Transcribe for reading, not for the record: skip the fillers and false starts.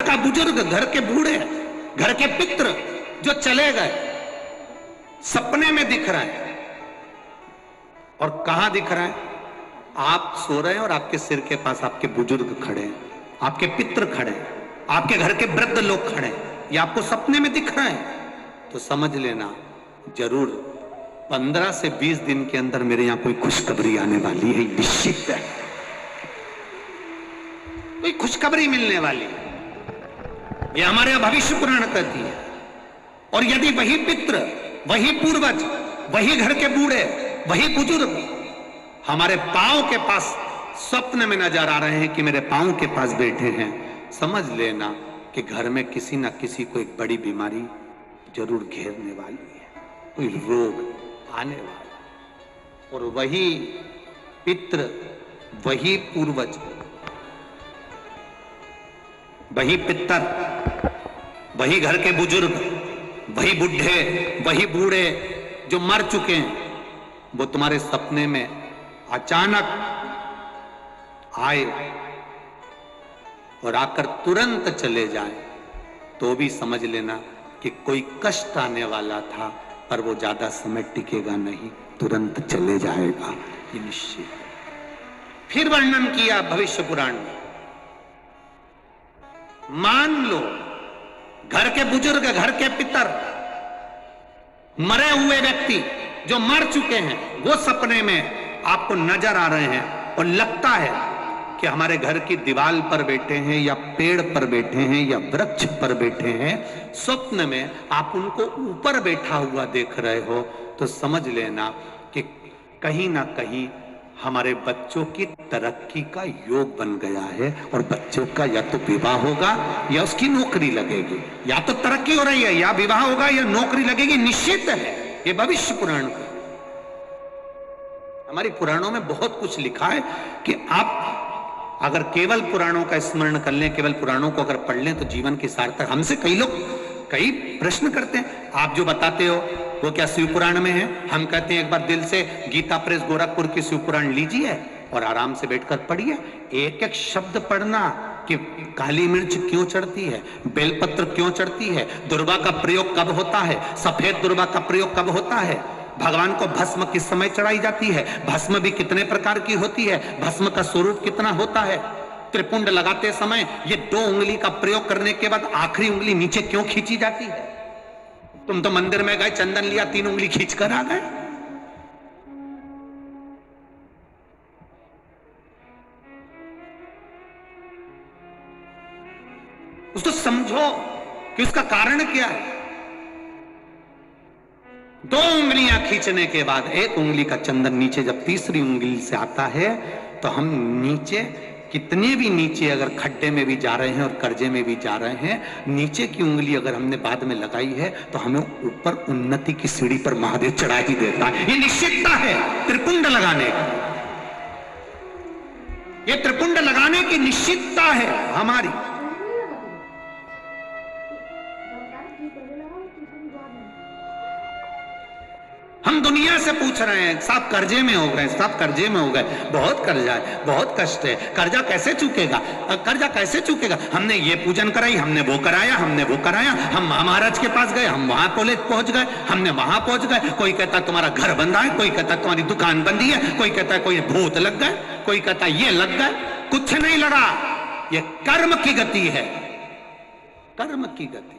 का बुजुर्ग, घर के बूढ़े, घर के पितृ जो चले गए, सपने में दिख रहा है। और कहां दिख रहा है? आप सो रहे हैं और आपके सिर के पास आपके बुजुर्ग खड़े हैं, आपके पितृ खड़े हैं, आपके घर के वृद्ध लोग खड़े हैं, ये आपको सपने में दिख रहा है। तो समझ लेना जरूर 15 से 20 दिन के अंदर मेरे यहां कोई खुशखबरी आने वाली है, निश्चित है कोई खुशखबरी मिलने वाली है। ये हमारे भविष्य पुराण कहती है। और यदि वही पितृ, वही पूर्वज, वही घर के बूढ़े, वही बुजुर्ग हमारे पांव के पास स्वप्न में नजर आ रहे हैं कि मेरे पांव के पास बैठे हैं, समझ लेना कि घर में किसी ना किसी को एक बड़ी बीमारी जरूर घेरने वाली है, कोई रोग आने वाला। और वही पितृ, वही पूर्वज, वही पितर, वही घर के बुजुर्ग, वही बुढ़े, वही बूढ़े जो मर चुके हैं, वो तुम्हारे सपने में अचानक आए और आकर तुरंत चले जाए, तो भी समझ लेना कि कोई कष्ट आने वाला था, पर वो ज्यादा समय टिकेगा नहीं, तुरंत चले जाएगा, ये निश्चित। फिर वर्णन किया भविष्य पुराण में, मान लो घर के बुजुर्ग, घर के पितर, मरे हुए व्यक्ति जो मर चुके हैं, वो सपने में आपको नजर आ रहे हैं और लगता है कि हमारे घर की दीवार पर बैठे हैं या पेड़ पर बैठे हैं या वृक्ष पर बैठे हैं, स्वप्न में आप उनको ऊपर बैठा हुआ देख रहे हो, तो समझ लेना कि कहीं ना कहीं हमारे बच्चों की तरक्की का योग बन गया है। और बच्चों का या तो विवाह होगा या उसकी नौकरी लगेगी, या तो तरक्की हो रही है या विवाह होगा या नौकरी लगेगी, निश्चित है। ये भविष्य पुराण का, हमारी पुराणों में बहुत कुछ लिखा है कि आप अगर केवल पुराणों का स्मरण कर लें, केवल पुराणों को अगर पढ़ लें, तो जीवन की सार्थक। हमसे कई लोग कई प्रश्न करते हैं, आप जो बताते हो वो क्या शिव पुराण में है? हम कहते हैं एक बार दिल से गीता प्रेस गोरखपुर की शिव पुराण लीजिए और आराम से बैठकर पढ़िए, एक एक शब्द पढ़ना कि काली मिर्च क्यों चढ़ती है, बेलपत्र क्यों चढ़ती है, दुर्वा का प्रयोग कब होता है, सफेद दुर्वा का प्रयोग कब होता है, भगवान को भस्म किस समय चढ़ाई जाती है, भस्म भी कितने प्रकार की होती है, भस्म का स्वरूप कितना होता है, त्रिपुंड लगाते समय ये 2 उंगली का प्रयोग करने के बाद आखिरी उंगली नीचे क्यों खींची जाती है। तुम तो मंदिर में गए, चंदन लिया, 3 उंगली खींच कर आ गए। उसको समझो कि उसका कारण क्या है। 2 उंगलियां खींचने के बाद 1 उंगली का चंदन नीचे जब तीसरी उंगली से आता है, तो हम नीचे कितने भी नीचे अगर खड्डे में भी जा रहे हैं और कर्जे में भी जा रहे हैं, नीचे की उंगली अगर हमने बाद में लगाई है, तो हमें ऊपर उन्नति की सीढ़ी पर महादेव चढ़ा ही देता है। ये निश्चितता है त्रिपुंड लगाने की, ये त्रिपुंड लगाने की निश्चितता है हमारी। हम दुनिया से पूछ रहे हैं, साहब कर्जे में हो गए, साहब कर्जे में हो गए, बहुत कर्जा है, बहुत कष्ट है, कर्जा कैसे चुकेगा, कर्जा कैसे चुकेगा, हमने ये पूजन कराई, हमने वो कराया, हमने वो कराया, हम महाराज के पास गए, हम वहां पहुंच गए, हमने वहां पहुंच गए, कोई कहता तुम्हारा घर बंधा है, कोई कहता तुम्हारी दुकान बंदी है, कोई कहता कोई भूत लग गए, कोई कहता ये लग गए, कुछ नहीं लगा, ये कर्म की गति है, कर्म की गति।